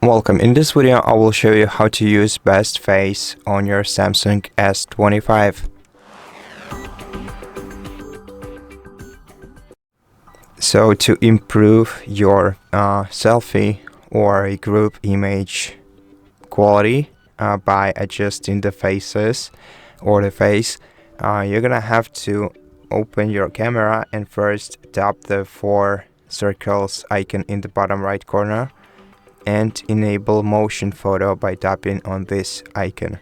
Welcome. In this video, I will show you how to use best face on your Samsung S25. So to improve your selfie or a group image quality by adjusting the faces or the face, you're gonna have to open your camera and first tap the 4 circles icon in the bottom right corner and enable motion photo by tapping on this icon.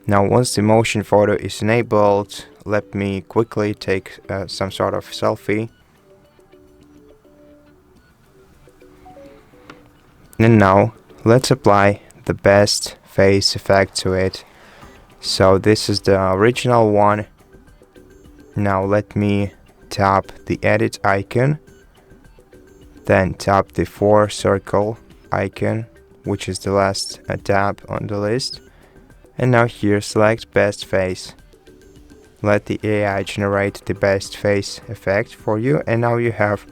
Now once the motion photo is enabled, let me quickly take some sort of selfie. And now let's apply the best face effect to it. So this is the original one. Now let me tap the edit icon, then tap the 4 circle icon, which is the last tab on the list, and now here select best face. Let the AI generate the best face effect for you, and now you have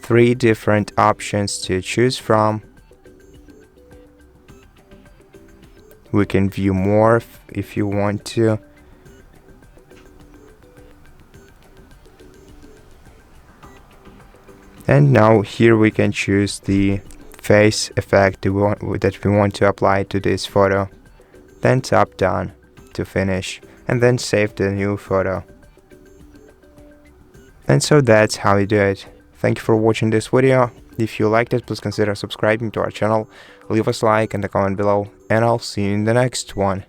3 different options to choose from. We can view more if you want to. And now here we can choose the face effect that we want to apply to this photo. Then tap done to finish and then save the new photo. And so that's how you do it. Thank you for watching this video. If you liked it, please consider subscribing to our channel, leave us a like and a comment below, and I'll see you in the next one.